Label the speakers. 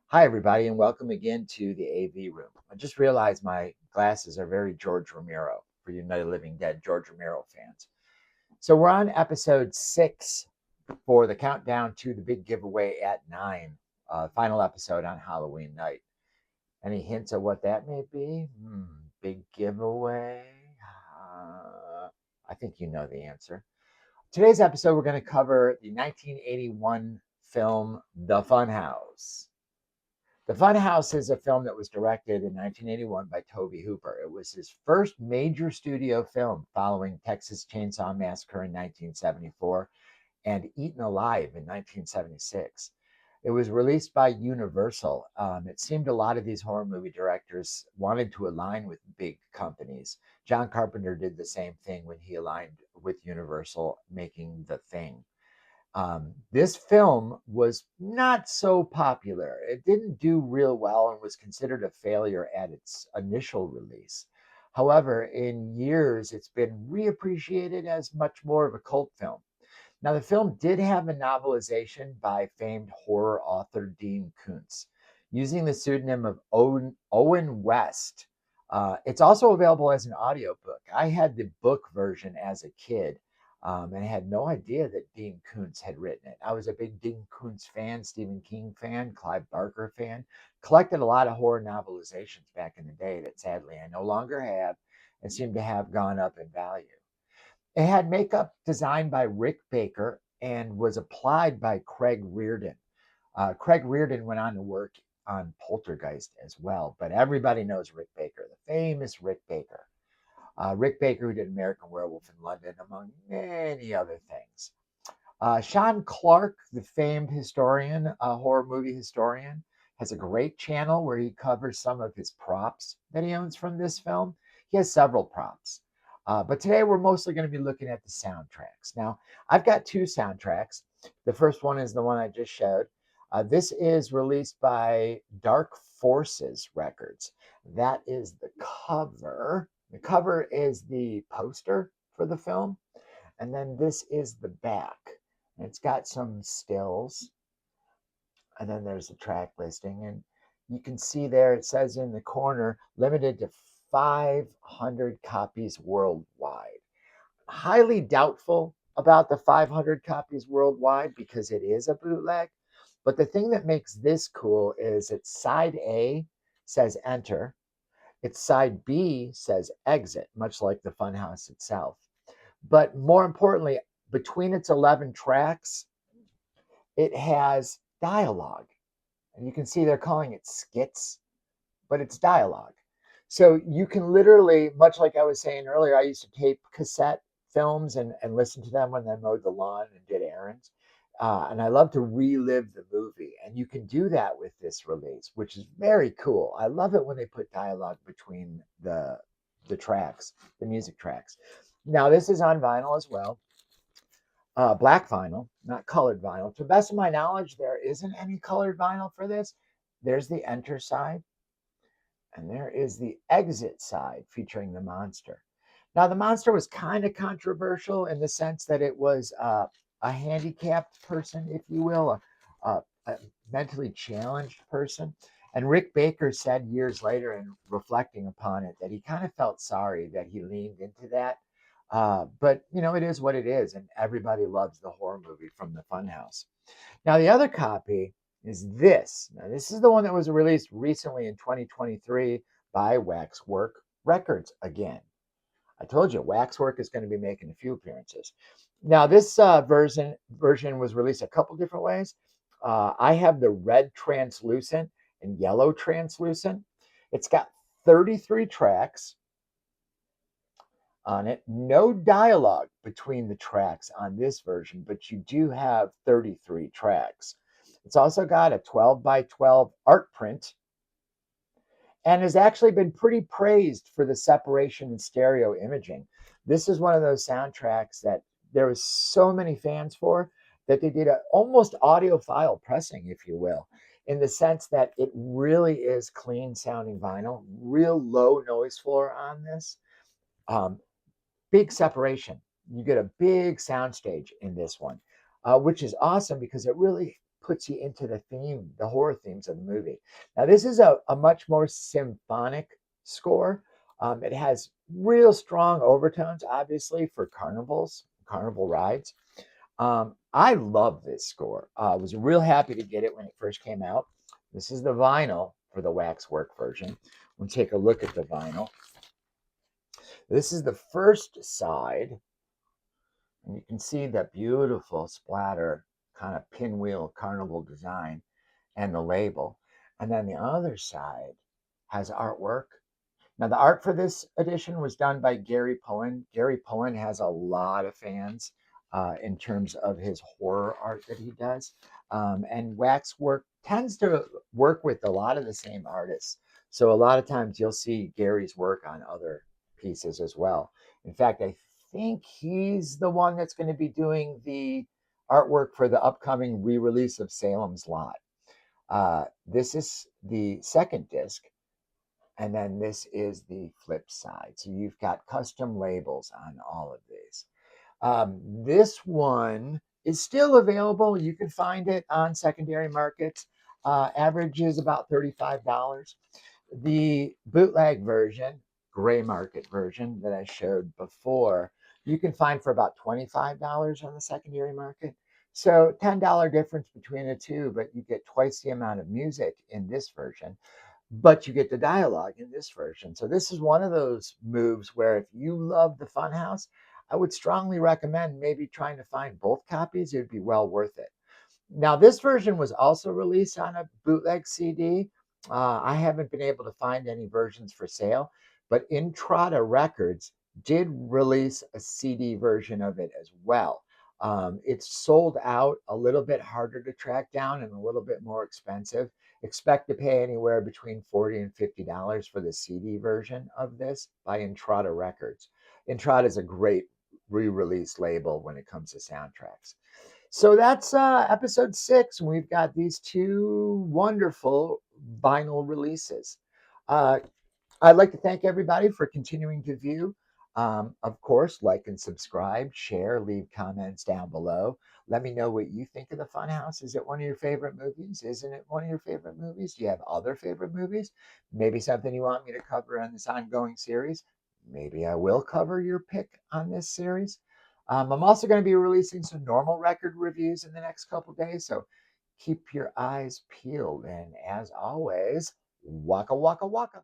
Speaker 1: Hi, everybody, and welcome again to the AV Room. I just realized my glasses are very George Romero for you Night of the Living Dead George Romero fans. So we're on episode 6 for the countdown to the big giveaway at 9, final episode on Halloween night. Any hints of what that may be? Big giveaway? I think you know the answer. Today's episode, we're going to cover the 1981 film The Funhouse. The Funhouse is a film that was directed in 1981 by Tobe Hooper. It was his first major studio film following Texas Chainsaw Massacre in 1974 and Eaten Alive in 1976. It was released by Universal. It seemed a lot of these horror movie directors wanted to align with big companies. John Carpenter did the same thing when he aligned with Universal, making The Thing. This film was not so popular. It didn't do real well and was considered a failure at its initial release. However, in years, it's been reappreciated as much more of a cult film. Now, the film did have a novelization by famed horror author Dean Koontz using the pseudonym of Owen West. It's also available as an audiobook. I had the book version as a kid and I had no idea that Dean Koontz had written it. I was a big Dean Koontz fan, Stephen King fan, Clive Barker fan, collected a lot of horror novelizations back in the day that sadly I no longer have and seem to have gone up in value. It had makeup designed by Rick Baker and was applied by Craig Reardon. Craig Reardon went on to work on Poltergeist as well, but everybody knows Rick Baker, the famous Rick Baker. Rick Baker, who did American Werewolf in London, among many other things. Sean Clark, the famed historian, horror movie historian, has a great channel where he covers some of his props that he owns from this film. He has several props. But today we're mostly going to be looking at the soundtracks. Now, I've got two soundtracks. The first one is the one I just showed. This is released by Dark Forces Records. That is the cover. The cover is the poster for the film. And then this is the back. It's got some stills. And then there's a track listing. And you can see there, it says in the corner, limited to 500 copies worldwide. Highly doubtful about the 500 copies worldwide because it is a bootleg. But the thing that makes this cool is its side A says enter, its side B says exit, much like the Funhouse itself. But more importantly, between its 11 tracks, it has dialogue. And you can see they're calling it skits, but it's dialogue. So you can literally, much like I was saying earlier, I used to tape cassette films and listen to them when I mowed the lawn and did errands. And I love to relive the movie. And you can do that with this release, which is very cool. I love it when they put dialogue between the tracks, the music tracks. Now, this is on vinyl as well. Black vinyl, not colored vinyl. To the best of my knowledge, there isn't any colored vinyl for this. There's the enter side, and there is the exit side featuring the monster. Now, the monster was kind of controversial in the sense that it was a handicapped person, if you will, a mentally challenged person. And Rick Baker said years later, in reflecting upon it, that he kind of felt sorry that he leaned into that. But, you know, it is what it is, and everybody loves the horror movie from the Funhouse. Now, the other copy is this. Now, this is the one that was released recently in 2023 by Waxwork Records again. I told you, Waxwork is going to be making a few appearances. Now, this version was released a couple different ways. I have the red translucent and yellow translucent. It's got 33 tracks on it. No dialogue between the tracks on this version, but you do have 33 tracks. It's also got a 12 by 12 art print and has actually been pretty praised for the separation and stereo imaging. This is one of those soundtracks that there was so many fans for that they did an almost audiophile pressing, if you will, in the sense that it really is clean sounding vinyl, real low noise floor on this. Big separation. You get a big soundstage in this one, which is awesome because it really puts you into the theme, the horror themes of the movie. Now, this is a much more symphonic score. It has real strong overtones, obviously, for carnival rides. I love this score. I was real happy to get it when it first came out. This is the vinyl for the Waxwork version. We'll take a look at the vinyl. This is the first side, and you can see that beautiful splatter kind of pinwheel carnival design and the label. And then the other side has artwork. Now, the art for this edition was done by Gary Pullen. Gary Pullen has a lot of fans in terms of his horror art that he does. And Waxwork tends to work with a lot of the same artists. So a lot of times you'll see Gary's work on other pieces as well. In fact, I think he's the one that's going to be doing the artwork for the upcoming re-release of Salem's Lot. This is the second disc, and then this is the flip side. So you've got custom labels on all of these. This one is still available. You can find it on secondary markets. Average is about $35. The bootleg version, gray market version that I showed before, you can find for about $25 on the secondary market. So $10 difference between the two, but you get twice the amount of music in this version, but you get the dialogue in this version. So this is one of those moves where if you love the Funhouse, I would strongly recommend maybe trying to find both copies. It would be well worth it. Now, this version was also released on a bootleg CD. I haven't been able to find any versions for sale, but Intrada Records did release a CD version of it as well. It's sold out, a little bit harder to track down and a little bit more expensive. Expect to pay anywhere between $40 and $50 for the CD version of this by Intrada Records. Intrada is a great re-release label when it comes to soundtracks. So that's episode 6. We've got these two wonderful vinyl releases. Uh, I'd like to thank everybody for continuing to view. Of course, like and subscribe, share, leave comments down below. Let me know what you think of the Funhouse. Is it one of your favorite movies? Isn't it one of your favorite movies? Do you have other favorite movies? Maybe something you want me to cover on this ongoing series? Maybe I will cover your pick on this series. I'm also going to be releasing some normal record reviews in the next couple days, so keep your eyes peeled. And as always, waka waka waka.